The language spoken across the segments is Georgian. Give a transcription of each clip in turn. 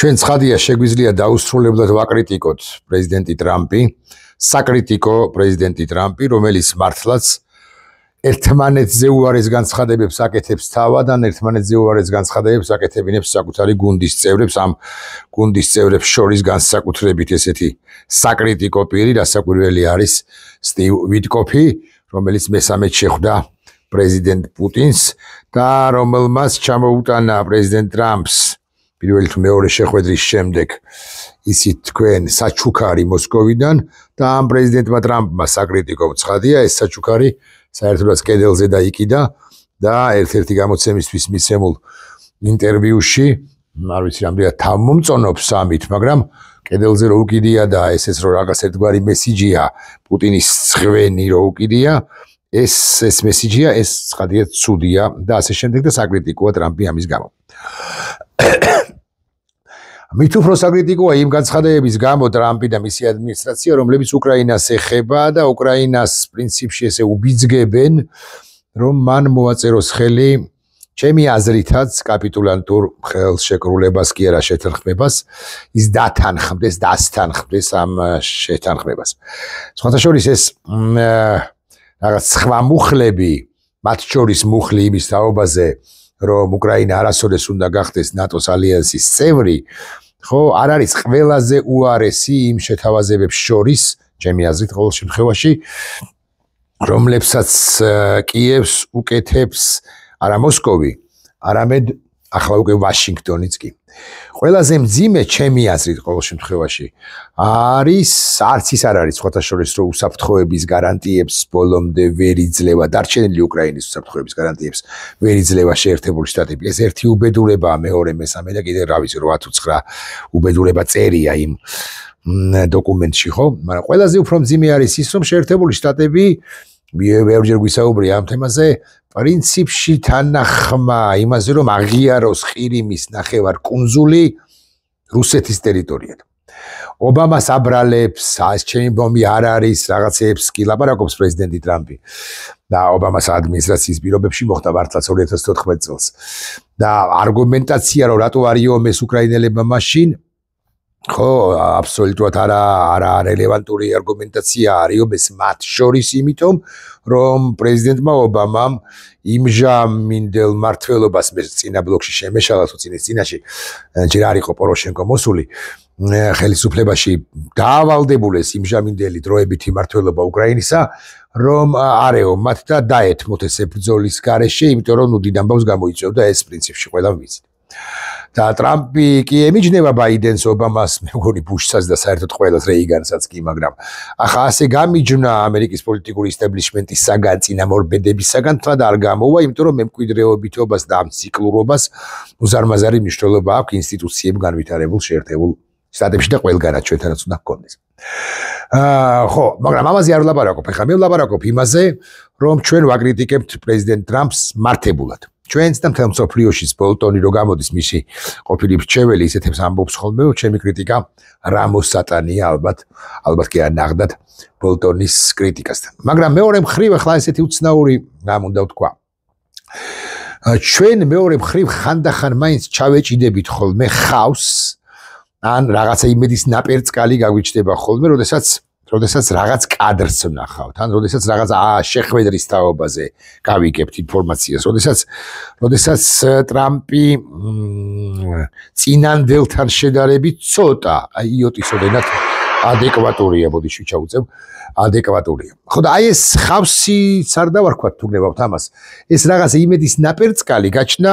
ჩვენ ცხადია შეგვიძლია დაუსრულებლად ვაკრიტიკოთ პრეზიდენტი ტრამპი, საკრიტიკო პრეზიდენტი ტრამპი, რომელიც მართლაც ერთმანეთზე უარეს განცხადებებს აკეთებს თავად, ან ერთმანეთზე უარეს განცხადებებს აკეთებინებს საკუთარი გუნდის წევრებს, ამ გუნდის წევრებს შორის განსაკუთრებით ესეთი საკრიტიკო პირი, რასაკვირველი არის სტივ ვიტკოფი, რომელიც მესამედ შეხვდა პრეზიდენტ პუტინს და რომელმაც ჩამოუტანა პრეზიდენტ ტრამპს პირველი თუ მეორე შეხვედრის შემდეგ ისიც თქვენ საჩუქარი მოსკოვიდან და ამ პრეზიდენტმა ტრამპმა საკრიტიკო ცხადია ეს საჩუქარი საერთოდაც კედელზე დაიკიდა და ერთ-ერთი გამოცემისთვის მიცემულ ინტერვიუში არ ვიცი რამდენად თავმომწონობს ამით, მაგრამ კედელზე რო უკიდია და ესეც რო რაღაც ერთგვარი მესიჯია პუტინის ხვენი რო უკიდია ეს მესიჯია, ეს ცხადია ცუდია და ასე შემდეგ და საკრიტიკოა ტრამპი ამის გამო. მით უფრო საკრიტიკოა იმ განცხადებების გამო ტრამპი და მისი ადმინისტრაცია, რომლებიც უკრაინას ეხება და უკრაინას პრინციპში ესე უბიძგებენ, რომ მან მოაწეროს ხელი ჩემი აზრითაც კაპიტულანტურ ხელშეკრულებას კი არა შეთანხმებას, ის დასთანხმდეს ამ შეთანხმებას. სხვათა შორის ეს რაღაც სხვა მუხლები, მათ შორის მუხლი იმის თაობაზე, რომ უკრაინა არასოდეს უნდა გახდეს ნატოს ალიანსის წევრი, ხო, არ არის ყველაზე უარესი იმ შეთავაზებებს შორის, ჩემი აზრით ყოველ შემთხვევაში, რომლებსაც კიევს უკეთებს არა მოსკოვი, არამედ ახლა უკვე ვაშინგტონიც კი. ყველაზე მძიმე ჩემი აზრით ყოველ შემთხვევაში არის, არც ის არ არის სხვათა შორის, რომ უსაფრთხოების გარანტიებს ბოლომდე ვერ იძლევა, დარჩენილი უკრაინის უსაფრთხოების გარანტიებს ვერ იძლევა შეერთებული შტატები. ეს ერთი უბედურებაა, მეორე, მესამე და კიდე რა ვიცი 8 თუ 9 უბედურება წერია იმ დოკუმენტში, ხო? მაგრამ ყველაზე უფრო მძიმე არის ის, რომ შეერთებული შტატები ბევრჯერ გვისაუბრია ამ თემაზე, პრინციპში თანახმა იმაზე, რომ აღიაროს ყირიმის ნახევარკუნძული რუსეთის ტერიტორიად. ობამას აბრალებს, ეს ჩემი ბომბი არ არის, რაღაცეებს კი ლაპარაკობს პრეზიდენტი ტრამპი და ობამას ადმინისტრაციის პირობებში მოხდა მართლაც 2014 წელს. და არგუმენტაცია, რომ რატო არ იომეს უკრაინელებმა მაშინ, ხო, აბსოლუტურად არა რელევანტური არგუმენტაცია არის მათ შორის, იმიტომ რომ პრეზიდენტმა ობამამ იმჟამინდელ მმართველობას წინა ბლოკში შემეშალა თუ წინაში ჯერ არ იყო პოროშენკო მოსული ხელისუფლებაში დაავალდებულეს იმჟამინდელი დროებითი მმართველობა უკრაინისა, რომ არეო მათ და დაეთმოთ ეს ბრძოლის გარეშე, იმიტომ რომ ნუ დიდ ამბავს გამოიწვევდა ეს პრინციპში ყველამ ვიცით. და ტრამპი კი ემიჯნება ბაიდენს, ობამას, მე მგონი ბუშსაც და საერთოდ ყველას რეიგანსაც კი, მაგრამ ახლა ასე გამიჯნა ამერიკის პოლიტიკური ისტაბლიშმენტისაგან, წინამორბედებისაგან, თვად არ გამოვა, იმიტომ რომ მემკვიდრეობითობას და ამ ციკლურობას უზარმაზარი მნიშვნელობა აქვს ინსტიტუციებ განვითარებულ შეერთებულ შტატებში და ყველგანაც ჩვენთანაც უნდა ჰქონდეს. ხო, მაგრამ ამაზე არ ვლაპარაკობ, ახლა მე ვლაპარაკობ იმაზე, რომ ჩვენ ვაკრიტიკებთ პრეზიდენტ ტრამპს მართებულად. ჩვენც და მთელ მსოფლიოში ბოლტონი რო გამოდის მისი ყოფილი მრჩეველი ისეთებს ამბობს ხოლმე, რომ ჩემი კრიტიკა რა მოსატანია, ალბათ კი არ ნახდათ ბოლტონის კრიტიკასთან. მაგრამ მეორე მხრივ ახლა ესეთი უცნაური რამ უნდა ვთქვა. ჩვენ მეორე მხრივ ხანდახან მაინც ჩავეჭიდებით ხოლმე ხავს, ან რაღაცა იმედის ნაპერწკალი გაგვიჩნდება ხოლმე, როდესაც რაღაც კადრს ვნახავთ, ან როდესაც რაღაც შეხვედრის თაობაზე გავიგებთ ინფორმაციას, როდესაც ტრამპი წინანდელთან შედარებით ცოტა იოტისოდენად ადეკვატურია, ბოდიში ვჩაუწევ, ადეკვატურია. ხო და აი ეს ხავსიც არ დავარქვათ თუ გნებავთ ამას. ეს რაღაცა იმედის ნაპერწკალი გაჩნდა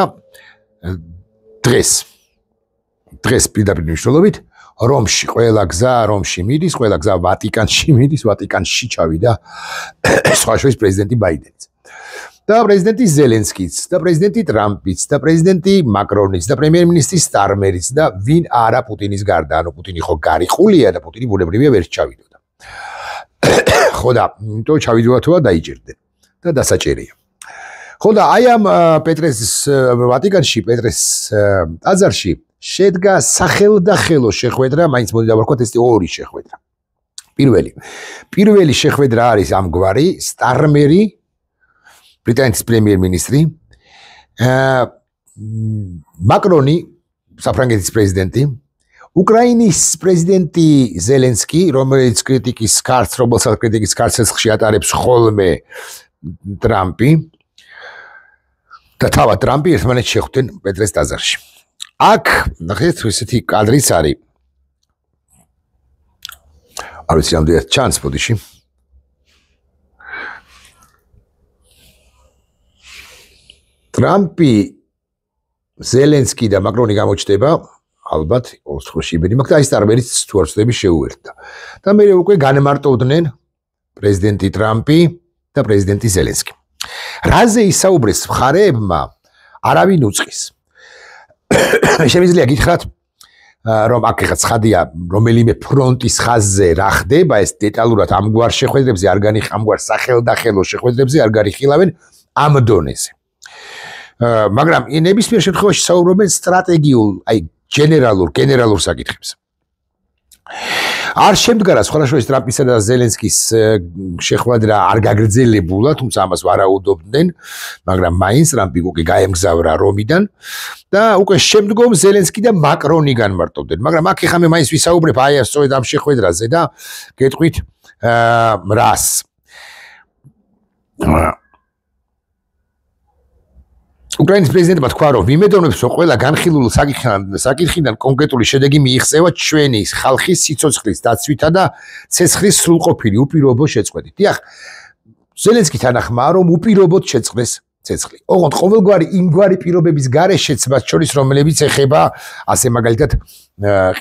დღეს პირდაპირ მნიშვნელობით რომში, ყველა გზა რომში მიდის, ყველა გზა ვატიკანში მიდის, ვატიკანში ჩავიდა სხვა შორის პრეზიდენტი ბაიდენიც. და პრეზიდენტი ზელენსკიც, და პრეზიდენტი ტრამპიც, და პრეზიდენტი მაკრონიც, და პრემიერ-მინისტრი სტარმერიც და ვინ არა პუტინის გარდა, ანუ პუტინი ხო გარიყულია და პუტინი ბუნებრივია ვერ ჩავიდოდა. ხო და იმიტომ ჩავიდოდა თუ დაიჭირდნენ და დასაჭერია. ხო და აი ამ პეტრეს ვატიკანში, პეტრეს ტაძარში შედგა სახელდახელო შეხვედრა, მაინც მოდი დავარქვათ ეს ორი შეხვედრა. პირველი შეხვედრა არის ამგვარი, სტარმერი, ბრიტანეთის პრემიერ-მინისტრი, მაკრონი, საფრანგეთის პრეზიდენტი უკრაინის პრეზიდენტი ზელენსკი, რომელიც კრიტიკის ქარცელს ხშირად ატარებს ხოლმე ტრამპი და თავად ტრამპი ერთმანეთს შეხვდნენ პეტრეს ტაძარში. აქ ნახეთ ესეთი კადრიც არის. არ ვიცი რამდენად ჩანს ბოდიში. ტრამპი, ზელენსკი და მაკრონი გამოჩნდება, ალბათ, ოთხში იმედი მაქვს და ის ტარბერიც თუ არ ვცდები შეუერთდა. და მე უკვე განმარტოვდნენ პრეზიდენტი ტრამპი და პრეზიდენტი ზელენსკი. რაზე ისაუბრეს მხარეებმა, არავინ უწყის. შემიძლია გითხრათ, რომ აქ ხა ცხადია, რომელიმე ფრონტის ხაზზე რა ხდება, ეს დეტალურად ამგვარ შეხვედრებზე არ ამგვარ სახელდახელო შეხვედრებზე არ გარიხილავენ ამ დონეზე. მაგრამ ნებისმიერ შემთხვევაში საუბრობენ სტრატეგიულ, აი გენერალურ საკითხებზე. არ შემდგარა სხვადასხვა ტრამპისა და ზელენსკის შეხვედრა არ გაგრძელებულა, თუმცა ამას ვარაუდობდნენ, მაგრამ მაინც ტრამპი უკვე გაემგზავრა რომიდან და უკვე შემდგომ ზელენსკი და მაკრონი განმარტოვდნენ. მაგრამ აქ ხა მე მაინც ვისაუბრებ აი სწორედ ამ შეხვედრაზე და გეტყვით რას. უკრაინის პრეზიდენტმა თქვა, რომ ვიმედოვნებს, რომ ყველა განხილულ საკითხიდან კონკრეტული შედეგი მიიღწევა ჩვენი ხალხის სიცოცხლის დაცვითა და ცეცხლის სრულყოფილი უპირობო შეწყვეტით. დიახ, ზელენსკი თანახმაა, რომ უპირობოდ შეწყდეს ცეცხლი. ოღონდ ყოველგვარი იმგვარი პირობების გარეშეც მათ შორის რომლებიც ეხება ასე მაგალითად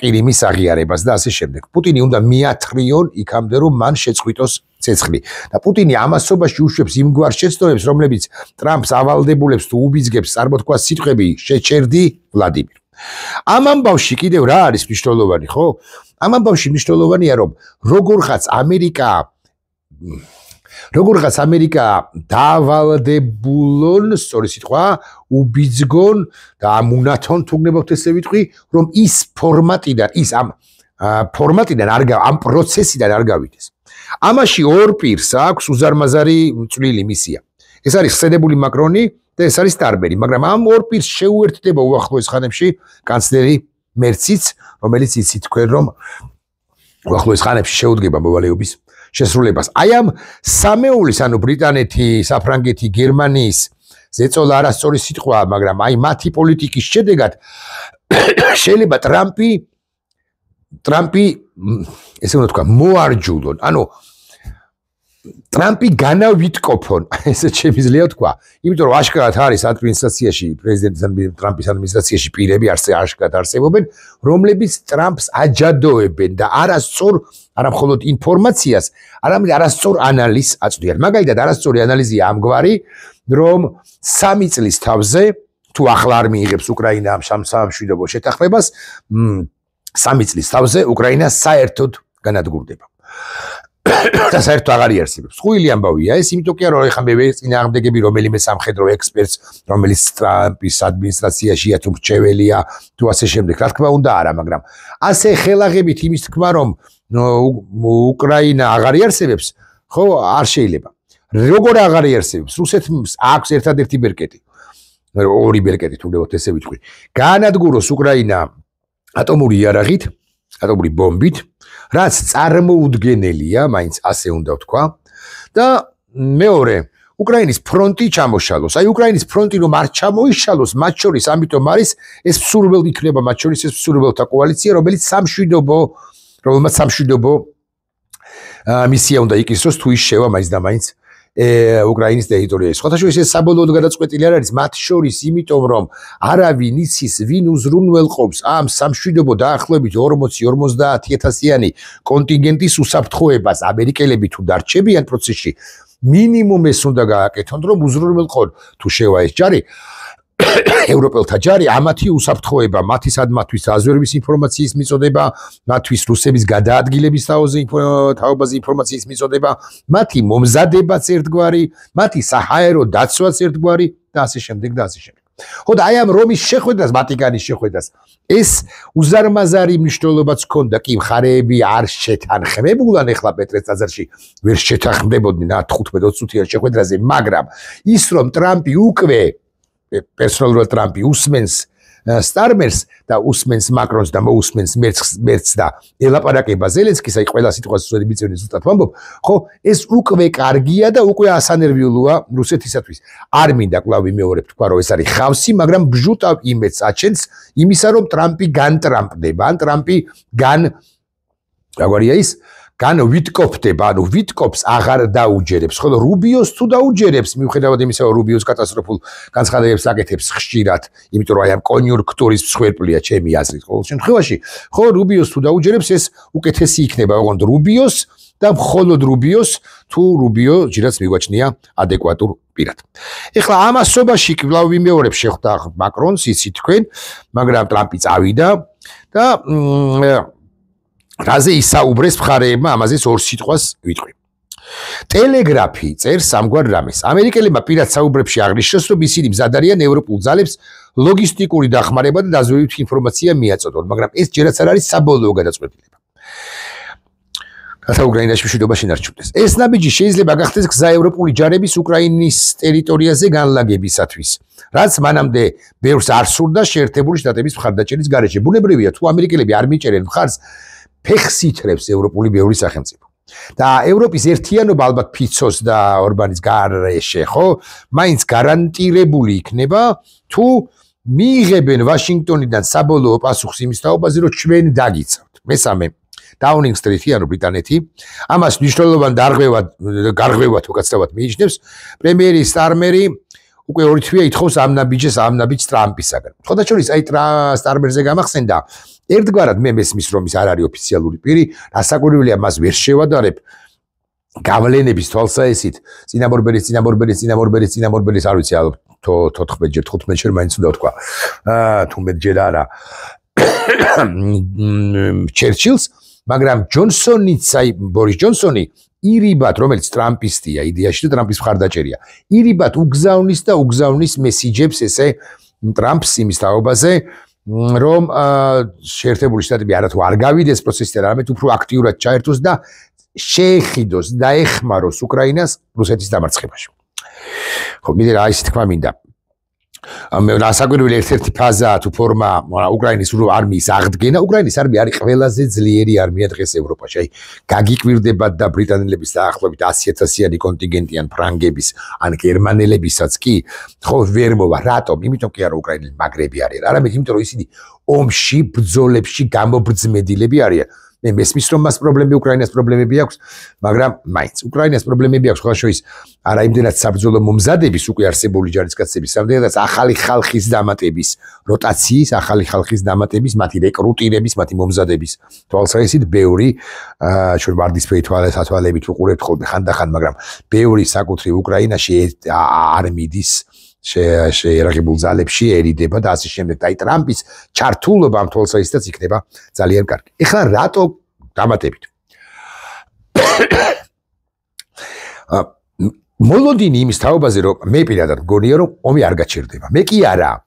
ყირიმის აღიარებას და ასე შემდეგ. პუტინი უნდა მიათხრიონ იქამდე, რომ მან შეწყვიტოს ცეცხლი. და პუტინი ამასობაში უშვებს იმგვარ შეცდომებს, რომლებიც ტრამპს ავალდებულებს თუ უბიძგებს წარმოთქვა სიტყვები შეჩერდი ვლადიმირ. ამ ამბავში კიდევ რა არის მნიშვნელოვანი, ხო? ამ ამბავში მნიშვნელოვანია, რომ როგორღაც ამერიკა დაავალდებულონ, სწორი სიტყვა, უბიძგონ და ამუნათონ თუ გნებავთ ესე ვიტყვი, რომ ის ფორმატიდან ამ პროცესიდან არ გავიდეს. ამაში ორ პირს აქვს უზარმაზარი წვლილი მისია. ეს არის ხსენებული მაკრონი და ეს არის ტარბერი, მაგრამ ამ ორ პირს შეუერთდება უახლოეს ხანებში კანცლერი მერციც, რომელიც იცით თქვენ რომ უახლოეს ხანებში შეუდგება მოვალეობის შესრულებას. აი ამ სამეულის, ანუ ბრიტანეთი, საფრანგეთი, გერმანიის ზეწოლა არასწორი სიტყვაა, მაგრამ აი მათი პოლიტიკის შედეგად შეიძლება ტრამპი ესე უნდა თქვა მოარჯულონ, ანუ ტრამპი განავითკოფონ, ესე შემიძლია თქვა, იმიტომ რომ აშკარად არის ადმინისტრაციაში, პრეზიდენტ ტრამპის ადმინისტრაციაში პირები აშკარად არსებობენ, რომლებიც ტრამპს აჯადოებენ და არა მხოლოდ ინფორმაციას, არამედ არასწორ ანალიზს აწვდიან. მაგალითად, არასწორი ანალიზია ამგვარი, რომ 3 წლის თავზე, თუ ახლა არ მიიღებს უკრაინა ამ სამშვიდობო შეთანხმებას, 3 წლის თავზე უკრაინა საერთოდ განადგურდება. და საერთოდ აღარ იარსებებს. Ხუილი ამბავია ეს, იმიტომ კი არა, რომ ეხლა მე წინააღმდეგები რომელიმე სამხედრო ექსპერტს, რომელიც ტრამპის ადმინისტრაციაშია თუ მრჩეველია, თუ ასე შემდეგ, რა თქმა უნდა არა, მაგრამ ასე ხელაღებით იმის თქმა, რომ უკრაინა აღარ იარსებებს, ხო, არ შეიძლება. როგორ აღარ იარსებებს? რუსეთს აქვს ერთადერთი ბერკეტი. ორი ბერკეტი თუ გქონდათ ესე ვიტყვი. გაანადგუროს უკრაინა ატომური იარაღით, ატომური ბომბით, რაც წარმოუდგენელია, მაინც ასე უნდა ვთქვა. და მეორე, უკრაინის ფრონტი ჩამოშალოს. აი უკრაინის ფრონტი რომ არ ჩამოიშალოს, მათ შორის ამიტომ არის ეს მსურველი იქნება მათ შორის ეს მსურველთა კოალიცია, რომელმაც სამშვიდობო მისია უნდა იკისროს, თუ ის შევა მაინც და მაინც უკრაინის ტერიტორიაზე. ხოთაშორის ეს საბოლოოდ გადაწყვეტილი არ არის მათ შორის, იმიტომ რომ არავინ იცის, ვინ უზრუნველყოფს ამ სამშვიდობო დაახლოებით 40-50,000-იანი კონტინგენტის უსაფრთხოებას. ამერიკელები თუ დარჩებიან პროცესში, მინიმუმ ეს უნდა გააკეთონ, რომ უზრუნველყონ თუ შევა ეს ჯარი, ევროპელთა ჯარი, ამათი უსაფრთხოება, მათთვის აზერბაიჯანის ინფორმაციის მიწოდება, მათთვის რუსების გადაადგილების თაობაზე ინფორმაციის მიწოდება, მათი მომზადებაც ერთგვარი, მათი საჰაერო დაცვაც ერთგვარი და ასე შემდეგ და ასე შემდეგ. ხო და აი ამ რომის შეხვედრას, ვატიკანის შეხვედრას, ეს უზარმაზარი მნიშვნელობაც ჰქონდა, კი მხარეები არ შეთანხმებულან ეხლა პეტრეს ტაძარში ვერ შეთანხმდებოდნენ 15-20 წუთიან შეხვედრაზე, მაგრამ ის რომ ტრამპი უკვე პერსონალურად ტრამპი უსმენს სტარმერს და უსმენს მაკრონს და მოусმენს მერცს და ელაპარაკება ზელენსკის, აი ყველა სიტყვას ზუსტად მიწევენ ზუსტად ვამბობ, ხო, ეს უკვე კარგია და უკვე ასანერვიულოა რუსეთისათვის. არ მინდა კვლავ ვიმეორებ თქვა, რომ ეს არის ხავსი, მაგრამ ბჟუტავ იმედს აჩენს იმისა, რომ ტრამპი განტრამპდება, ან ტრამპი რაგვარია ის გან ვიტკოფდება, ანუ ვიტკოფს აღარ დაუჯერებს, ხოლო რუბიოს თუ დაუჯერებს, მიუხედავად იმისა, რომ რუბიოს კატასტროფულ განცხადებებს აკეთებს ხშირად, იმიტომ რომ აი ამ კონიუნქტურის მსხვერპლია ჩემი აზრით ყოველ შემთხვევაში, ხო, რუბიოს თუ დაუჯერებს, ეს უკეთესი იქნება, ოღონდ რუბიოს და მხოლოდ რუბიოს, თუ რუბიო ჯერაც მიგვაჩნია ადეკვატურ პირად. ეხლა ამ ასობაში კვლავ ვიმეორებ შეხვდა მაკრონს, იცით თქვენ, მაგრამ ტრამპი წავიდა და რაზე ისაუბრეს მხარეებმა, ამაზეც ორ სიტყვას ვიტყვი. ტელეგრაფი წერს ამგვარ რამეს. ამერიკელებმა პირად საუბრებში აღნიშნეს, რომ ისინი მზად არიან ევროპულ ძალებს ლოგისტიკური დახმარება და დაზვერვით ინფორმაცია მიაწოდონ, მაგრამ ეს ჯერაც არ არის საბოლოო გადაწყვეტილება. რათა უკრაინაში მშვიდობა შენარჩუნდეს. ეს ნაბიჯი შეიძლება გახდეს გზა ევროპული ჯარების უკრაინის ტერიტორიაზე განლაგებისათვის, რაც მანამდე ბევრს არ სურდა შეერთებული შტატების მხარდაჭერის გარეშე. ბუნებრივია, თუ ამერიკელები არ მიჭერენ მხარს, ფეხს ითრებს ევროპული ბევრი სახელმწიფო. და ევროპის ერთიანობა ალბათ ფიცოს და ორბანის გარეშე, ხო, მაინც გარანტირებული იქნება, თუ მიიღებენ ვაშინგტონიდან საბოლოო პასუხს იმის თაობაზე, რომ ჩვენ დაგიცავთ. მესამე, დაუნინგ სტრიტი, ანუ ბრიტანეთი, ამას მნიშვნელოვან გარღვევად უკაცრავად მიიჩნევს პრემიერი სტარმერი უკვე ორი თვეა ითხოვს ამ ნაბიჯს ტრამპისაგან. ხოდაშორის აი სტარმერზე გამახსენდა ერთგვარად მე მესმის რომ ის არ არის ოფიციალური პირი, რასაკვირველია მას ვერ შევადარებ გავლენების თვალსაჩინით წინამორბედის არ ვიცი ალბათ 14-ჯერ 15-ჯერ მაინც უნდა თქვა. თუ მეტჯერ არა ჩერჩილს, მაგრამ ჯონსონიც აი ბორის ჯონსონი ირიბად, რომელიც ტრამპისტია იდეაში და ტრამპის მხარდაჭერია, ირიბად უგზავნის მესიჯებს ესე ტრამპს იმის თაობაზე, რომ შეერთებული შტატები არათუ არ გავიდეს პროცესიდან, არამედ უფრო აქტიურად ჩაერთოს და შეეხიდოს და ეხმაროს უკრაინას რუსეთის დამარცხებაში. ხო, მე რა ისე თქვა მინდა. რასაკვირველი ერთ-ერთი ფაზაა თუ ფორმა უკრაინის არმიის აღდგენა. უკრაინის არმია არის ყველაზე ძლიერი არმია დღეს ევროპაში. აი, გაგიკვირდებათ და ბრიტანელების დაახლოებით 100,000-იანი კონტინგენტი ან ფრანგების, ან გერმანელებისაც კი, ხო, ვერ მოვა. რატომ? იმიტომ კი არა უკრაინელი მაგრები არიან, არამედ იმიტომ რომ ისინი ომში, ბრძოლებში გამობრძმედილები არიან. მე მესმის რომ მას პრობლემები უკრაინას პრობლემები აქვს, მაგრამ მაინც უკრაინას პრობლემები აქვს ხალხშორის არა იმდენად საბრძოლო მომზადების უკვე არსებული ჯარისკაცების, რამდენადაც ახალი ხალხის დამატების, როტაციის, ახალი ხალხის დამატების, მათი რეკრუტირების, მათი მომზადების თვალსაჩინით ბევრი ჩვენ ვარდისფერი თვალებით ვუყურებთ ხოლმე ხანდახან, მაგრამ ბევრი საკუთრივ უკრაინაში არმიდის შეერაღებულ ძალებშიერიდება და ასე შემდეგ. აი ტრამპის ჩართულობა ამ თვალსაჩინითაც იქნება ძალიან კარგი. ეხლა რატო დამატებით? მოლოდინი იმის თაობაზე, რომ მე პირადად მგონია, რომ ომი არ გაჩერდება. მე კი არა.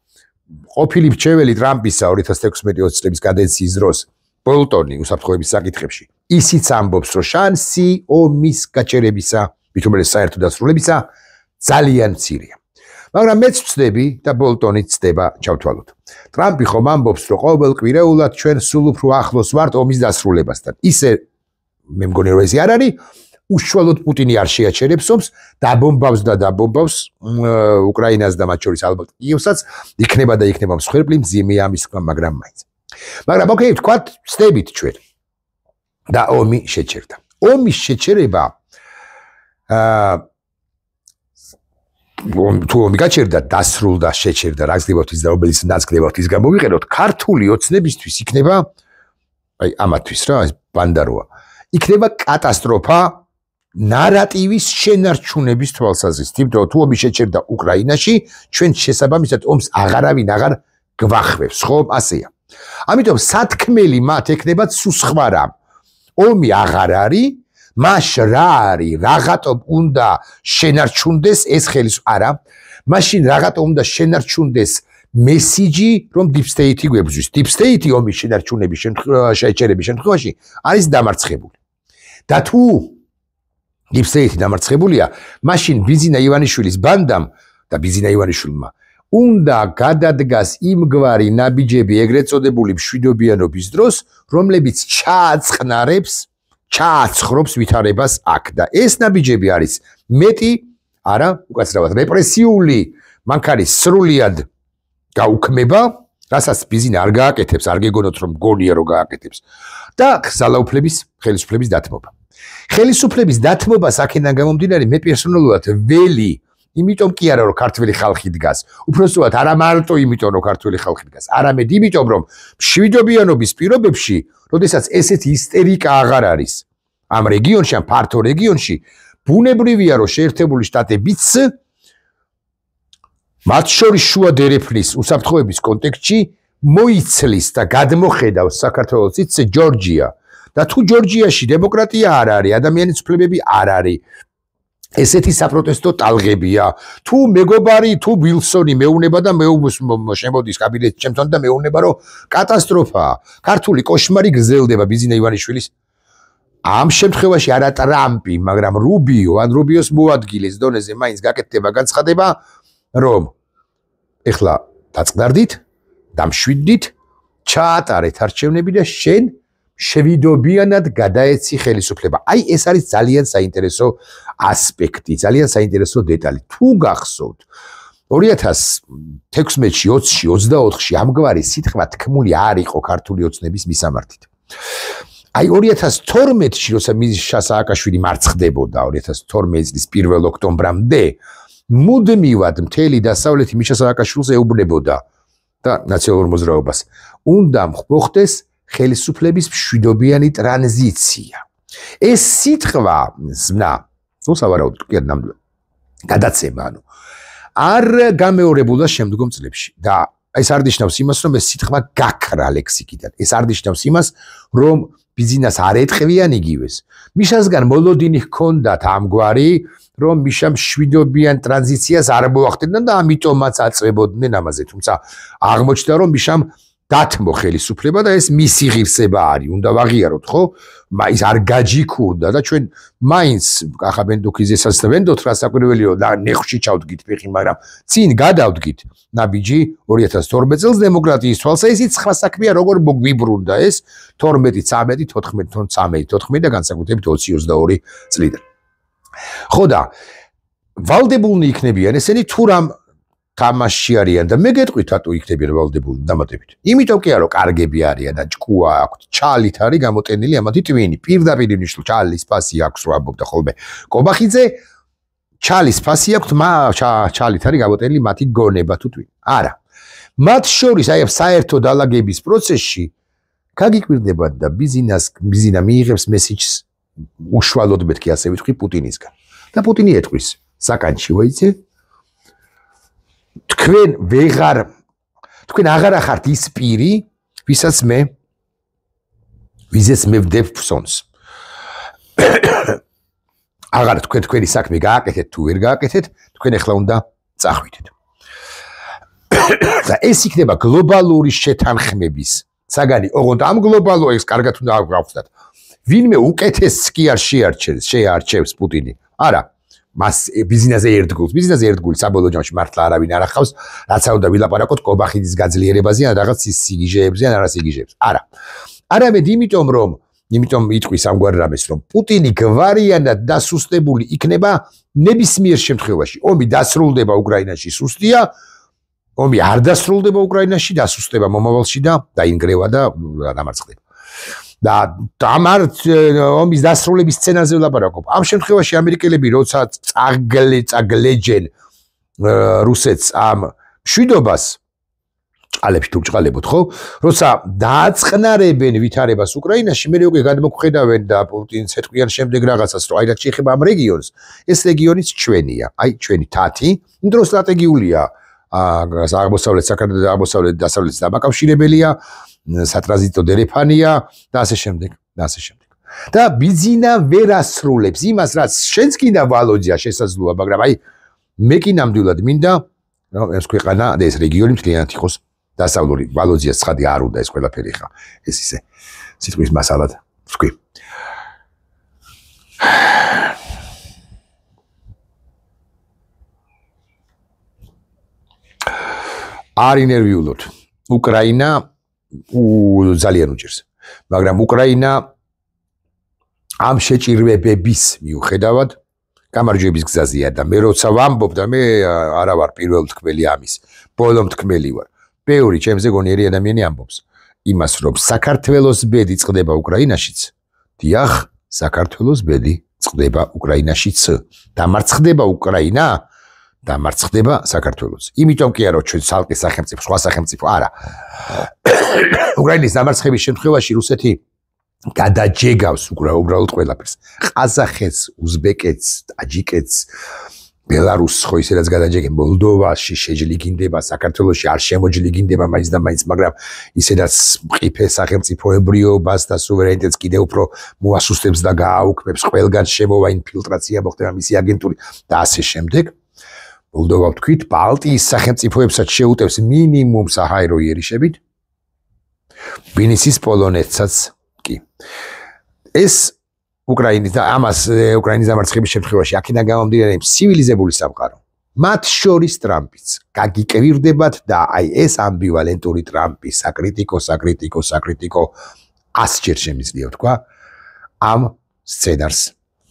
ყოფილი მრჩეველი ტრამპისა 2016-20 წლების კადენციის დროს ბოლტონი უსაფრთხოების საკითხებში ისიც ამბობს, რომ შანსი ომის გაჩერებისა, მით უმეტეს საერთო დასრულებისა ძალიან მცირეა. მაგრამ მეც ვწდები და ბოლტონიც წდება ჩავთვალოთ. ტრამპი ხომ ამბობს, რომ ყოველკვირეულად ჩვენ სულ უფრო ახლოს ვართ ომის დასრულებასთან. ისე მე მგონი რომ ეს არ არის, უშუალოდ პუტინი არ შეაჩერებს ომს, დაბომბავს უკრაინას და მათ შორის ალბათ კიევსაც, იქნება და იქნება მსხვერპლი, მძიმეა ამის თქვა, მაგრამ მაინც. მაგრამ ოკეი, ვთქვათ, ვწდებით ჩვენ. და ომი შეჩერდა. ომის შეჩერება თუ ომი გაჩერდა, დასრულდა, შეჩერდა, რა გზდებათ ის და რომელიც ნაცგდებათ ის გამოვიყენოთ, ქართული ოცნებისთვის იქნება, აი ამათვის რა, ეს ბანდაროა, იქნება კატასტროფა ნარატივის შენარჩუნების თვალსაზრისით. იმიტომ თუ ომი შეჩერდა უკრაინაში, ჩვენ შესაბამისად ომს აღარავინ აღარ გვახвევს, ხომ ასეა. ამიტომ სათქმელი მათ ექნებათ სუსხვა. ომი აღარ არის, მას რა არის, რაღაცა უნდა შენარჩუნდეს ეს ხელისუფლება. არა, მაშინ რაღაცა უნდა შენარჩუნდეს მესიჯი, რომ deep state-ი გვებრძვის. deep state-ი ომის შენარჩუნების შეჩერების შემთხვევაში არის დამარცხებული. და თუ deep state-ი დამარცხებულია, მაშინ ბიზინა ივანიშვილის ბანდამ და ბიზინა ივანიშვილმა უნდა გადადგას იმგვარი ნაბიჯები ეგრეთ წოდებული მშვიდობიანობის დროს, რომლებიც ჩააცხრობს ვითარებას აქ და ეს ნაბიჯები არის მეტი, არა, უკაცრავად რეპრესიული, მანქანის სრულიად გაუქმება, რასაც ბიზინა არ გააკეთებს, არ გეგონოთ რომ გონია რომ გააკეთებს და ძალაუფლების, ხელისუფლების დათმობა. ხელისუფლების დათმობა აქედან გამომდინარე მე პერსონალურად ველი, იმიტომ კი არა რომ ქართველი ხალხი დგას, უბრალოდ არა მარტო იმიტომ რომ ქართველი ხალხი დგას, არამედ იმიტომ რომ მშვიდობიანობის პირობებში, როდესაც ესეთი ისტერიკა აღარ არის ამ რეგიონში, ამ ფართო რეგიონში, ბუნებრივია რომ შეერთებული შტატებიც მათ შორის შუა დერეფნის უსაფრთხოების კონტექსტში მოიცლის და გადმოხედავს საქართველოს ისე ჯორჯია და თუ ჯორჯიაში დემოკრატია არ არის, ადამიანის უფლებები არ არის, ესეთი საპროტესტო ტალღებია, თუ მეგობარი, თუ ვილსონი მეუნება და შემოდის კაბინეტში ჩემთან და მეუნება რომ კატასტროფაა, ქართული კოშმარი გრძელდება ბიზინა ივანიშვილის ამ შემთხვევაში არა ტრამპი, მაგრამ რუბიო, ან რუბიოს მოადგილეს დონეზე მაინც გაკეთდება განცხადება, რომ ეხლა დაწყდარდით, დამშვიდდით, ჩაატარეთ არჩევნები და შენ შევიდობიანად გადაეცი ხელისუფლება. აი ეს არის ძალიან საინტერესო ასპექტი, ძალიან საინტერესო დეტალი. თუ გახსოვთ 2016-ში, 20-ში, 24-ში ამგვარი სიტყვა თქმული არ იყო ქართული ოცნების მისამართით. აი 2012-ში, როცა მიშა სააკაშვილი მარცხდებოდა 2012 წლის 1 ოქტომბრამდე, მუდმივად მთელი დასავლეთი მიშა სააკაშვილს ეუბნებოდა და ნაციონალურ მოძრაობას. უნდა მოხდეს ხელისუფლების მშვიდობიანი ტრანზიცია. ეს სიტყვა ზმნა, სავარაუდოდ ნამდვილად გადაცემა, არ გამეორებულა შემდგომ წლებში და ეს არ ნიშნავს იმას, რომ ეს სიტყვა გაქრა ლექსიკიდან. ეს არ ნიშნავს იმას, რომ ბიზნეს არ ეტყვიან იგივეს. მიშასგან მოლოდინი ჰქონდათ ამგვარი, რომ მიშა მშვიდობიან ტრანზიციას არ მოახდენდა და ამიტომაც აწვებოდნენ ამაზე. თუმცა აღმოჩნდა, რომ მიშამ დათმო ხელისუფლება და ეს მისი ღირსება არის. უნდა ვაღიაროთ, ხო? ის არ გაჯიქურდა და ჩვენ მაინც ახაბენდუქიზესაც ვენდოთ რა საკვირველიო და ნეხში ჩავდგით ფეხი, მაგრამ წინ გადავდგით ნაბიჯი 2012 წელს დემოკრატიის თვალსაზრისით სხვა საქმეა როგორ გვიბრუნდა ეს 12, 13, 14, 14 და განსაკუთრებით 20-22 წლიდან. ხო და ვალდებულნი იქნებიან ესენი თუ რამ თამაში არიან და მე გეტყვით რატო იქნებიან ვალდებულნი დამატებით. იმიტომ კი არა რომ კარგები არიან და ჭკუა აქვთ, ჩალით არის გამოტენილი ამათი ტვინი. პირდაპირ ნიშნულ ჩალის ფასი აქვს რა ამბობდა ხოლმე კობახიძე. ჩალის ფასი აქვს, ჩალით არის გამოტენილი მათი გონება თუ ტვინი. არა. მათ შორის აი საერთო დალაგების პროცესში გაგიკვირდება და ბიზინა მიიღებს მესიჯს უშუალოდ მეთქი ასე ვიტყვი პუტინისგან. და პუტინი ეთქვის საკანჩი ვაიცე თქვენ აღარ ახართ ის პირი, ვიზეც მე ვდებ ფსონს. აღარ თქვენი საქმე გააკეთეთ თუ ვერ გააკეთეთ, თქვენ ახლა უნდა წახვიდეთ. და ეს იქნება გლობალური შეთანხმების საგანი, ოღონდ ამ გლობალურ ეს კარგად უნდა გავხსნათ. ვინმე უკეთესს კი არ შეარჩევს პუტინი. არა. მას ბიზნესზე ერთგული საბოლოო ჯამში მართლა არავინ არ ახავს, რაც უნდა ვილაპარაკოთ კობახიძის გაძლიერებაზე ან რაღაც სიგიჟეებზე ან არასიგიჟეებზე. არა. არამედ იმიტომ იტყვის ამგვარ რამეს, რომ პუტინი გვარიანად დასუსტებული იქნება ნებისმიერ შემთხვევაში. ომი დასრულდება უკრაინაში სუსტია, ომი არ დასრულდება უკრაინაში, დასუსტება მომავალში და დაინგრევა და დამარცხდება. და ომის დასრულების სცენაზე ვლაპარაკობ. ამ შემთხვევაში ამერიკელები როცა წაგლეჯენ რუსეთს ამ მშვიდობას ჭყალებში თუ ჭყალებოთ, ხო? როცა დააწყნარებენ ვითარებას უკრაინაში, მე უკვე გადმოგხედავენ და პუტინს ეთქვიან შემდეგ რაღაცას, რომ აი რაც შეეხება ამ რეგიონს, ეს რეგიონიც ჩვენია, აი ჩვენი თათი, იმიტომ სტრატეგიულია აღმოსავლეთ საქართველოს და აღმოსავლეთ დასავლეთის დამაკავშირებელია, სატრანზიტო დერეფანია და ასე შემდეგ. და ბიზინა ვერ ასრულებს იმას, რაც შენც კიდე ვალოძია შესაძლოა, მაგრამ აი მე კი ნამდვილად მინდა, რომ ეს ქვეყანა და ეს რეგიონი მთლიანად იყოს დასავლური. ვალოძიას ცხადი არ უნდა ეს ყველაფერი ხა. ეს ისე სიტყვის მასალად ვთქვი. არ ინერვიულობთ. უკრაინა ძალიან უჭირს. მაგრამ უკრაინა ამ შეჭირვებების მიუხედავად გამარჯვების გზაზეა და მე როცა ვამბობ და მე არა ვარ პირველ თქმელი ამის, ბოლო თქმელი ვარ. ბევრი ჩემზე გონიერი ადამიანი ამბობს იმას, რომ საქართველოს ბედი წყდება უკრაინაშიც. დიახ, საქართველოს ბედი წყდება უკრაინაშიც. დამარცხდება უკრაინა, დამარცხდება საქართველოს. იმიტომ კი არა, რომ ჩვენ ცალკე სახელმწიფო, სხვა სახელმწიფო არა. უკრაინის დამარცხების შემთხვევაში რუსეთი გადაჯეგავს უბრალოდ ყველაფერს. ყაზახეთს, უზბეკეთს, ტაჯიკეთს, ბელარუსს ხო ისედაც გადაჯეგენ, მოლდოვაში შეჯლიგინდება, საქართველოში არ შემოჯლიგინდება მაინც და მაინც, მაგრამ ისედაც მყიფე სახელმწიფოებრიობას და სუვერენიტეტს კიდევ უფრო მოასუსტებს და გააუქმებს, ყველგან შემოვა ინფილტრაცია მოხდება მისი აგენტური და ასე შემდეგ. მოლდოვა ვთქვით, ბალტიის სახელმწიფოებსაც შეუტევს მინიმუმ საჰაერო იერიშებით. ვინიცის პოლონეთსაც კი. ეს უკრაინის და ამას უკრაინის დამარცხების შემთხვევაში აქედან გამომდინარე ცივილიზებული სამყარო. მათ შორის ტრამპიც გაგიკვირდებათ და აი ეს ამბივალენტური ტრამპი საკრიტიკო 100-ჯერ შემიძლია თქვა ამ სცენარს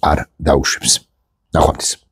არ დაუშვებს. ნახვამდის.